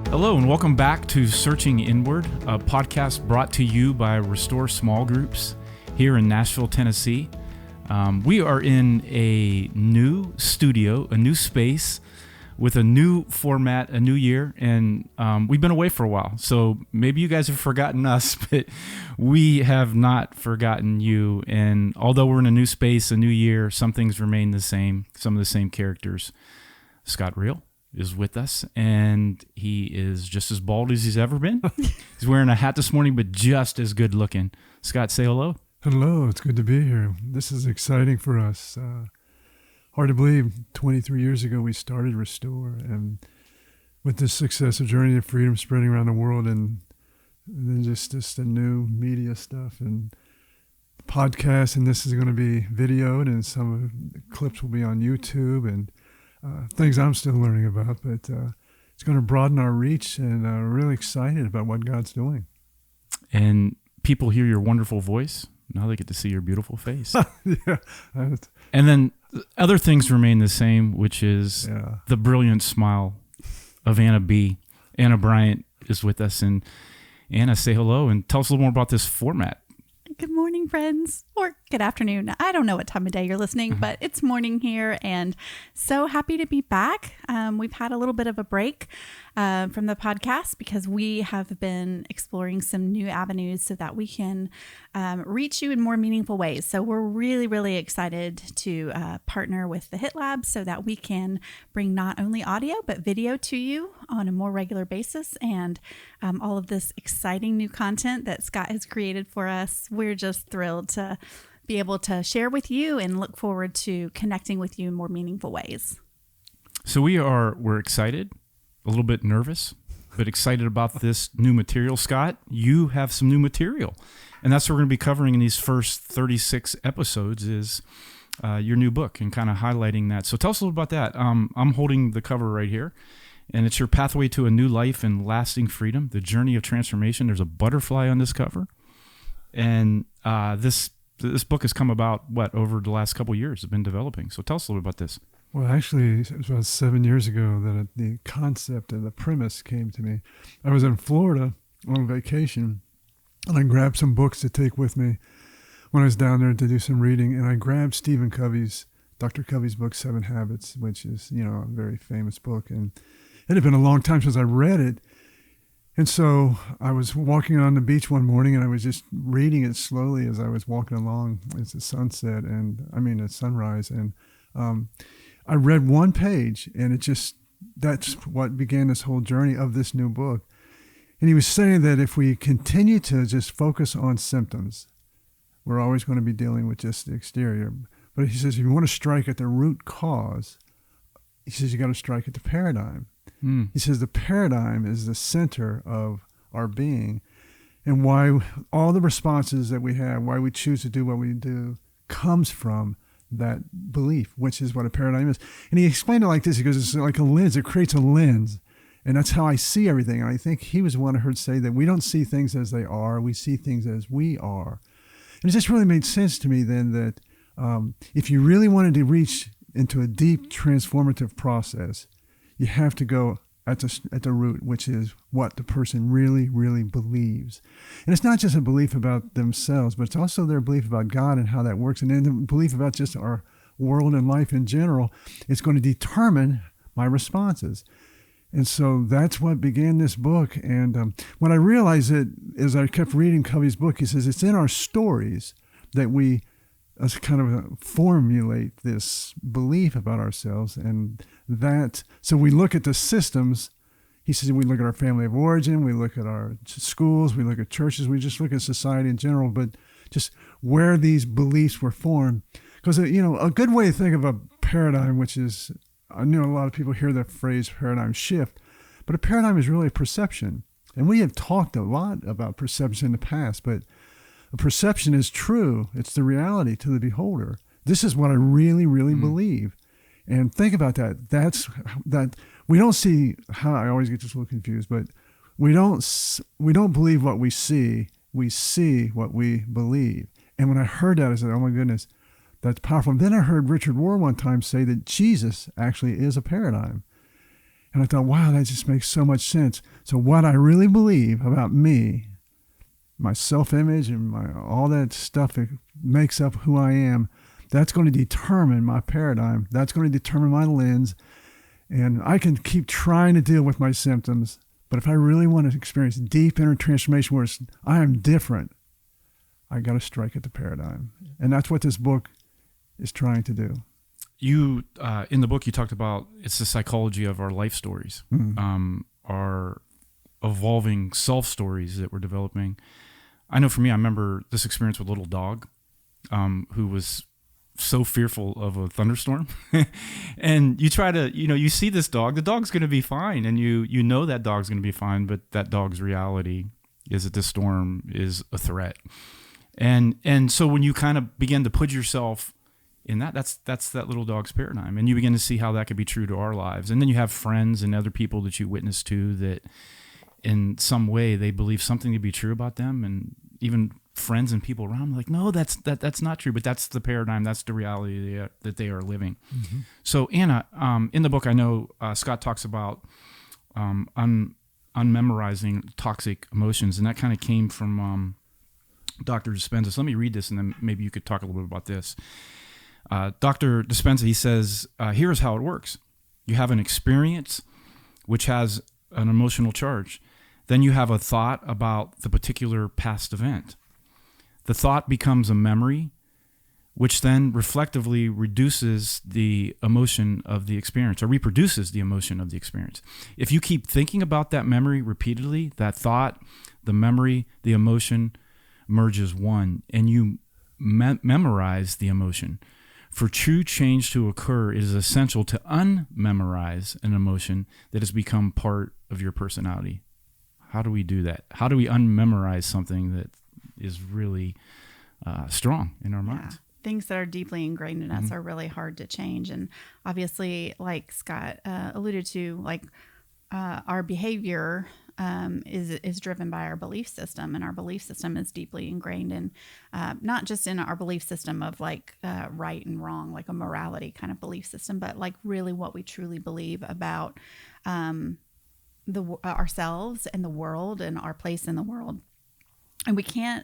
Hello and welcome back to Searching Inward, a podcast brought to you by Restore Small Groups here in Nashville, Tennessee. We are in a new studio, a new space with a new format, a new year, and we've been away for a while. So maybe you guys have forgotten us, but we have not forgotten you. And although we're in a new space, a new year, some things remain the same, some of the same characters. Scott Reall is with us, and he is just as bald as he's ever been. He's wearing a hat this morning, but just as good looking. Scott, say hello. Hello, it's good to be here. This is exciting for us. Hard to believe, 23 years ago we started Restore, and with this success of Journey to Freedom spreading around the world, and then just the new media stuff and podcasts, and this is going to be videoed, and some of the clips will be on YouTube, and things I'm still learning about, but it's going to broaden our reach, and we're really excited about what God's doing. And people hear your wonderful voice. Now they get to see your beautiful face. Yeah. And then other things remain the same, which is the brilliant smile of Anna B. Anna Bryant is with us. And Anna, say hello and tell us a little more about this format. Good morning, friends, or good afternoon. I don't know what time of day you're listening, but it's morning here, and so happy to be back. We've had a little bit of a break from the podcast because we have been exploring some new avenues so that we can reach you in more meaningful ways. So we're really, really excited to partner with the Hitlab so that we can bring not only audio, but video to you on a more regular basis. And all of this exciting new content that Scott has created for us, we're just thrilled to be able to share with you and look forward to connecting with you in more meaningful ways. So we're excited, a little bit nervous, but excited about this new material. Scott, you have some new material, and that's what we're going to be covering in these first 36 episodes is your new book and kind of highlighting that. So tell us a little about that. I'm holding the cover right here, and it's your pathway to a new life and lasting freedom, the journey of transformation. There's a butterfly on this cover, and this book has come about, over the last couple of years it's been developing. So tell us a little bit about this. Well, actually, it was about 7 years ago that the concept and the premise came to me. I was in Florida on vacation, and I grabbed some books to take with me when I was down there to do some reading, and I grabbed Dr. Covey's book, 7 Habits, which is, a very famous book, and it had been a long time since I read it. And so I was walking on the beach one morning, and I was just reading it slowly as I was walking along. It's a sunset, a sunrise, and I read one page, and that's what began this whole journey of this new book. And he was saying that if we continue to just focus on symptoms, we're always going to be dealing with just the exterior. But he says, if you want to strike at the root cause, he says, you got to strike at the paradigm. He says the paradigm is the center of our being, and why all the responses that we have, why we choose to do what we do, comes from that belief, which is what a paradigm is. And he explained it like this. He goes, it's like a lens. It creates a lens, and that's how I see everything. And I think he was the one I heard say that we don't see things as they are. We see things as we are. And it just really made sense to me then that if you really wanted to reach into a deep transformative process, you have to go at the root, which is what the person really, really believes. And it's not just a belief about themselves, but it's also their belief about God and how that works. And then the belief about just our world and life in general. It's going to determine my responses. And so that's what began this book. And when I realized it, as I kept reading Covey's book, he says it's in our stories that we kind of formulate this belief about ourselves. And so we look at the systems. He says we look at our family of origin, we look at our schools, we look at churches, we just look at society in general, but just where these beliefs were formed. Because, a good way to think of a paradigm, which is, I know a lot of people hear the phrase paradigm shift, but a paradigm is really a perception. And we have talked a lot about perception in the past, but a perception is true. It's the reality to the beholder. This is what I really, really believe. And think about that. That's that. We don't see how, I always get this a little confused, but we don't believe what we see. We see what we believe. And when I heard that, I said, oh my goodness, that's powerful. And then I heard Richard Rohr one time say that Jesus actually is a paradigm. And I thought, wow, that just makes so much sense. So what I really believe about me, my self-image and all that stuff that makes up who I am, that's going to determine my paradigm. That's going to determine my lens. And I can keep trying to deal with my symptoms, but if I really want to experience deep inner transformation where I am different, I got to strike at the paradigm. And that's what this book is trying to do. You, in the book, you talked about it's the psychology of our life stories, our evolving self stories that we're developing. I know for me, I remember this experience with a little dog who was so fearful of a thunderstorm. And you try to, you see this dog, the dog's going to be fine. And you know that dog's going to be fine, but that dog's reality is that this storm is a threat. And so when you kind of begin to put yourself in that's that little dog's paradigm. And you begin to see how that could be true to our lives. And then you have friends and other people that you witness to that in some way they believe something to be true about them, and even friends and people around like, no, that's not true, but that's the paradigm, that's the reality that they are living. Mm-hmm. So Anna, in the book, I know Scott talks about unmemorizing toxic emotions, and that kind of came from Dr. Dispenza. So let me read this, and then maybe you could talk a little bit about this. Dr. Dispenza, he says, here's how it works. You have an experience which has an emotional charge. Then you have a thought about the particular past event. The thought becomes a memory, which then reflectively reduces the emotion of the experience, or reproduces the emotion of the experience. If you keep thinking about that memory repeatedly, that thought, the memory, the emotion merges one, and you memorize the emotion. For true change to occur, it is essential to unmemorize an emotion that has become part of your personality. How do we do that? How do we unmemorize something that is really strong in our minds? Things that are deeply ingrained in us are really hard to change. And obviously, like Scott alluded to, like our behavior is driven by our belief system, and our belief system is deeply ingrained in not just in our belief system of like right and wrong, like a morality kind of belief system, but like really what we truly believe about ourselves and the world and our place in the world. And we can't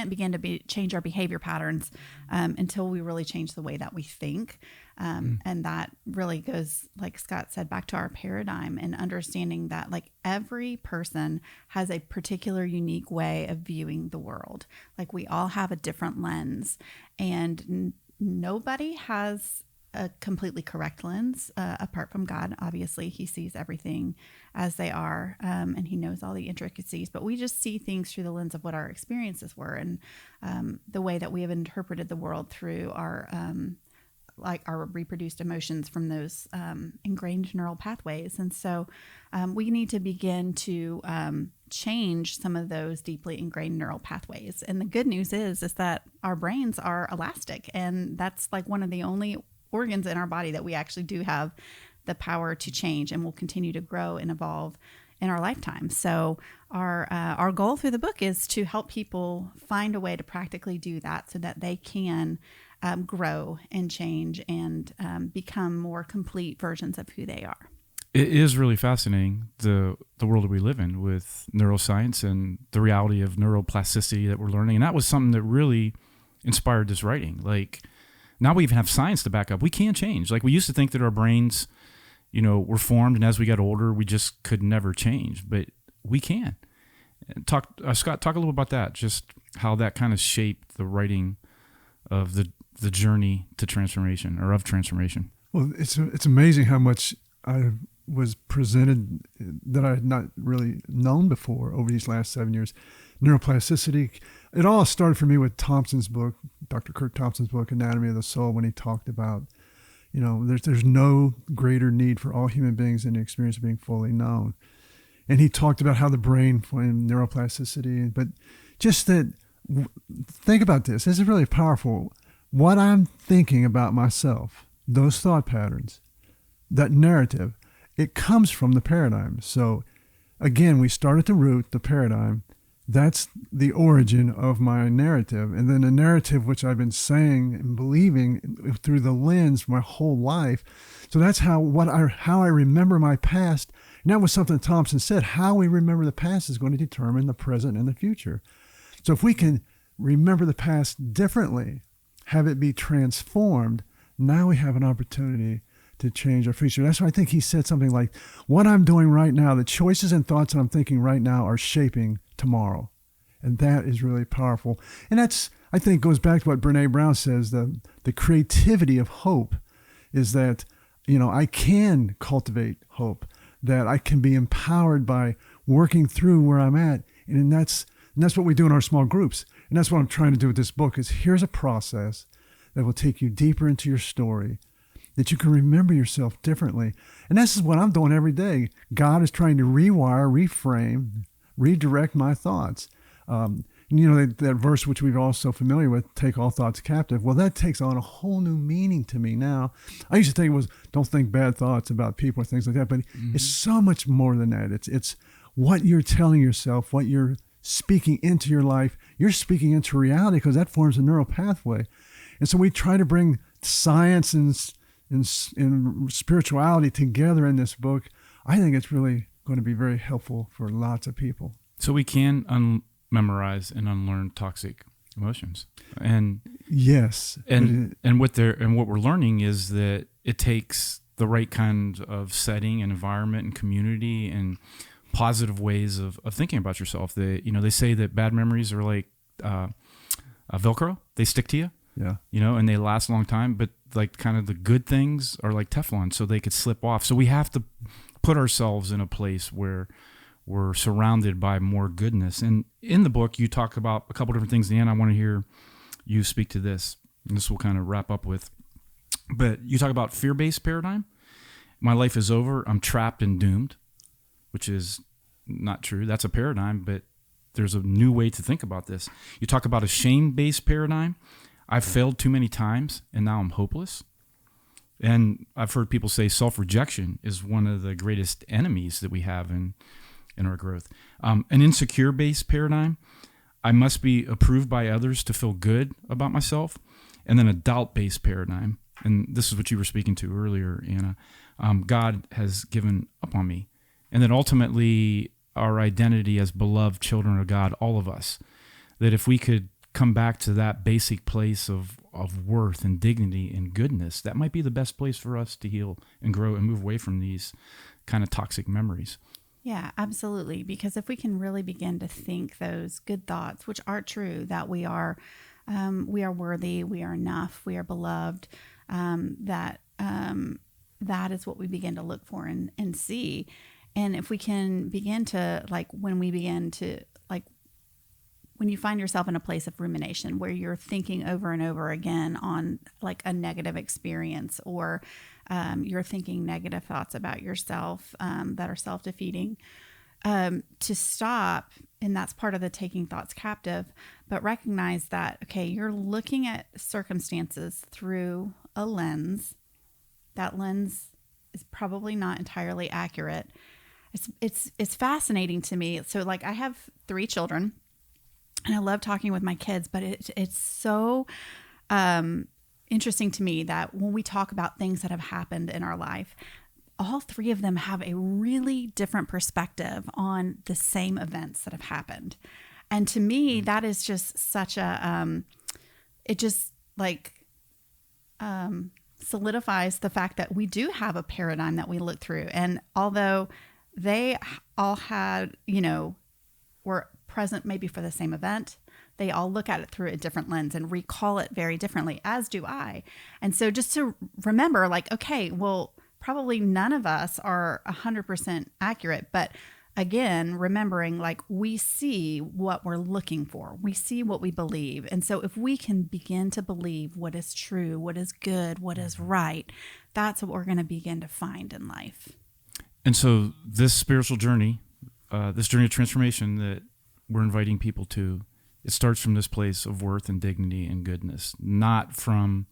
begin to change our behavior patterns until we really change the way that we think. And that really goes, like Scott said, back to our paradigm and understanding that like every person has a particular unique way of viewing the world. Like we all have a different lens, and nobody has a completely correct lens apart from God. Obviously, he sees everything as they are, and he knows all the intricacies, but we just see things through the lens of what our experiences were, and the way that we have interpreted the world through our reproduced emotions from those ingrained neural pathways. And so we need to begin to change some of those deeply ingrained neural pathways. And the good news is that our brains are elastic, and that's like one of the only organs in our body that we actually do have the power to change, and will continue to grow and evolve in our lifetime. So our goal through the book is to help people find a way to practically do that, so that they can grow and change and become more complete versions of who they are. It is really fascinating, the world that we live in with neuroscience and the reality of neuroplasticity that we're learning. And that was something that really inspired this writing. Like, now we even have science to back up. We can change. Like, we used to think that our brains, were formed, and as we got older, we just could never change. But we can. Scott, talk a little about that, just how that kind of shaped the writing of the journey to transformation, or of transformation. Well, it's amazing how much I was presented that I had not really known before over these last 7 years. Neuroplasticity. It all started for me with Thompson's book, Dr. Kurt Thompson's book, Anatomy of the Soul, when he talked about, there's no greater need for all human beings than the experience of being fully known. And he talked about how the brain formed neuroplasticity, but just that, think about this. This is really powerful. What I'm thinking about myself, those thought patterns, that narrative, it comes from the paradigm. So again, we start at the root, the paradigm, That's the origin of my narrative. And then the narrative, which I've been saying and believing through the lens my whole life. So that's how I remember my past. And that was something Thompson said. How we remember the past is going to determine the present and the future. So if we can remember the past differently, have it be transformed, now we have an opportunity to change our future. That's why I think he said something like, what I'm doing right now, the choices and thoughts that I'm thinking right now are shaping tomorrow. And that is really powerful. And that's, I think, goes back to what Brene Brown says, the creativity of hope is that, I can cultivate hope, that I can be empowered by working through where I'm at. And that's what we do in our small groups. And that's what I'm trying to do with this book is here's a process that will take you deeper into your story, that you can remember yourself differently. And this is what I'm doing every day. God is trying to rewire, reframe, redirect my thoughts. That verse which we're all so familiar with, take all thoughts captive. Well, that takes on a whole new meaning to me now. I used to think it was don't think bad thoughts about people or things like that, but it's so much more than that. It's what you're telling yourself, what you're speaking into your life. You're speaking into reality because that forms a neural pathway. And so we try to bring science and spirituality together in this book. I think it's really going to be very helpful for lots of people. So we can memorize and unlearn toxic emotions, and yes, and what we're learning is that it takes the right kind of setting and environment and community and positive ways of thinking about yourself. They say that bad memories are like Velcro; they stick to you. Yeah. And they last a long time, but like kind of the good things are like Teflon, so they could slip off. So we have to put ourselves in a place where we're surrounded by more goodness. And in the book, you talk about a couple different things. Anna, I want to hear you speak to this. And this will kind of wrap up with, but you talk about fear-based paradigm. My life is over. I'm trapped and doomed, which is not true. That's a paradigm, but there's a new way to think about this. You talk about a shame-based paradigm. I've failed too many times, and now I'm hopeless. And I've heard people say self-rejection is one of the greatest enemies that we have in our growth. An insecure-based paradigm, I must be approved by others to feel good about myself. And then a doubt-based paradigm, and this is what you were speaking to earlier, Anna, God has given up on me. And then ultimately, our identity as beloved children of God, all of us, that if we could come back to that basic place of worth and dignity and goodness, that might be the best place for us to heal and grow and move away from these kind of toxic memories. Yeah, absolutely. Because if we can really begin to think those good thoughts, which are true, that we are worthy, we are enough, we are beloved, that is what we begin to look for and see. And if we can begin to, when you find yourself in a place of rumination where you're thinking over and over again on like a negative experience, or you're thinking negative thoughts about yourself that are self-defeating, to stop, and that's part of the taking thoughts captive, but recognize that, okay, you're looking at circumstances through a lens. That lens is probably not entirely accurate. It's fascinating to me. So like I have 3 children, and I love talking with my kids, but it's so interesting to me that when we talk about things that have happened in our life, all 3 of them have a really different perspective on the same events that have happened. And to me, that is just such a, it just like solidifies the fact that we do have a paradigm that we look through. And although they all had, were present maybe for the same event, they all look at it through a different lens and recall it very differently, as do I. And so just to remember, like, okay, well, probably none of us are 100% accurate, but again, remembering like we see what we're looking for, we see what we believe. And so if we can begin to believe what is true, what is good, what is right, that's what we're going to begin to find in life. And so this spiritual journey, this journey of transformation that we're inviting people to, it starts from this place of worth and dignity and goodness, not from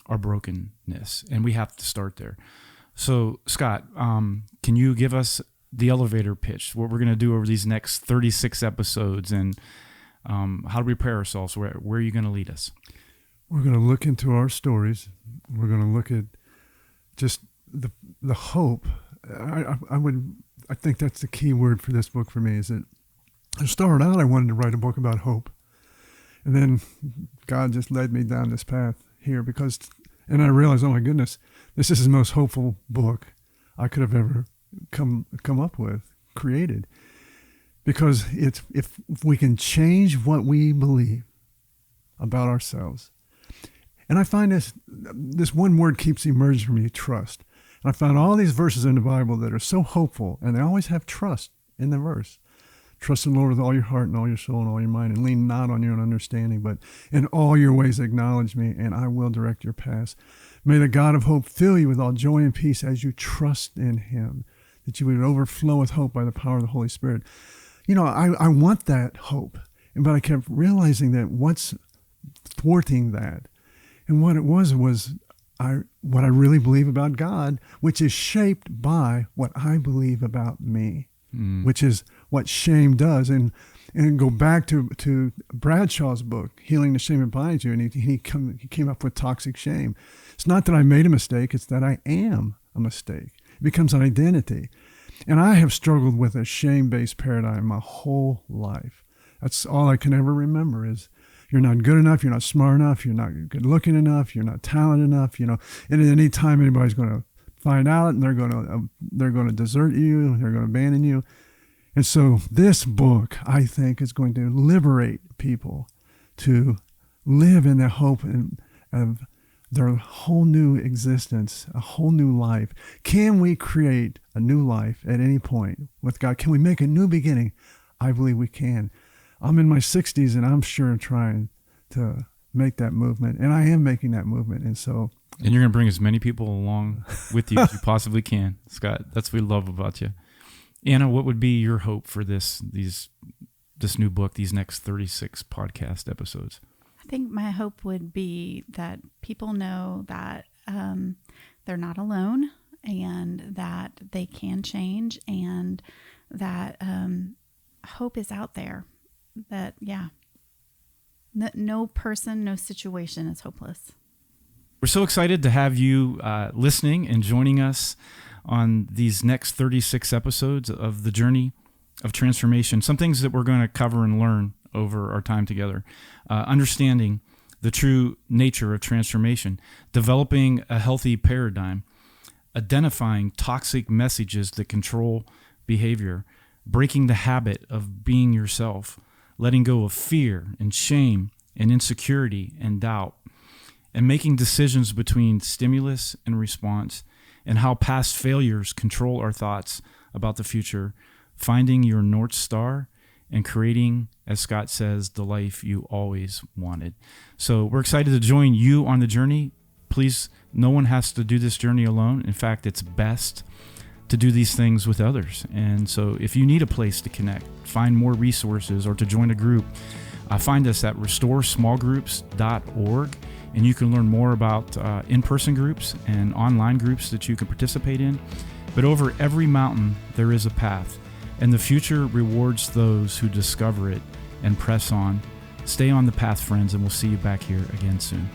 our brokenness. And we have to start there. So, Scott, can you give us the elevator pitch, what we're going to do over these next 36 episodes, and how to prepare ourselves. Where are you going to lead us? We're going to look into our stories. We're going to look at just the hope. I think that's the key word for this book for me, is that I started out, I wanted to write a book about hope. And then God just led me down this path here and I realized, oh my goodness, this is the most hopeful book I could have ever come up with, created. Because if we can change what we believe about ourselves. And I find this one word keeps emerging for me, trust. And I found all these verses in the Bible that are so hopeful, and they always have trust in the verse. Trust in the Lord with all your heart and all your soul and all your mind, and lean not on your own understanding, but in all your ways acknowledge me, and I will direct your paths. May the God of hope fill you with all joy and peace as you trust in him, that you would overflow with hope by the power of the Holy Spirit. I want that hope, but I kept realizing that what's thwarting that, and what it was what I really believe about God, which is shaped by what I believe about me, which is what shame does. And go back to Bradshaw's book, Healing the Shame That Binds You, and he came up with toxic shame. It's not that I made a mistake, it's that I am a mistake. It becomes an identity. And I have struggled with a shame-based paradigm my whole life. That's all I can ever remember is, you're not good enough, you're not smart enough, you're not good looking enough, you're not talented enough, and at any time anybody's going to find out, and they're going to desert you, they're going to abandon you. And so this book, I think, is going to liberate people to live in the hope of their whole new existence, a whole new life. Can we create a new life at any point with God? Can we make a new beginning? I believe we can. I'm in my 60s, and I'm sure trying to make that movement, and I am making that movement. And you're going to bring as many people along with you as you possibly can, Scott. That's what we love about you. Anna, what would be your hope for this new book, these next 36 podcast episodes? I think my hope would be that people know that they're not alone, and that they can change, and that hope is out there. That, no person, no situation is hopeless. We're so excited to have you listening and joining us on these next 36 episodes of the journey of transformation. Some things that we're going to cover and learn over our time together. Understanding the true nature of transformation, developing a healthy paradigm, identifying toxic messages that control behavior, breaking the habit of being yourself, letting go of fear and shame and insecurity and doubt, and making decisions between stimulus and response, and how past failures control our thoughts about the future, finding your North Star, and creating, as Scott says, the life you always wanted. So we're excited to join you on the journey. Please, no one has to do this journey alone. In fact, it's best to do these things with others. And so if you need a place to connect, find more resources, or to join a group, find us at restoresmallgroups.org, and you can learn more about in-person groups and online groups that you can participate in. But over every mountain, there is a path, and the future rewards those who discover it and press on. Stay on the path, friends, and we'll see you back here again soon.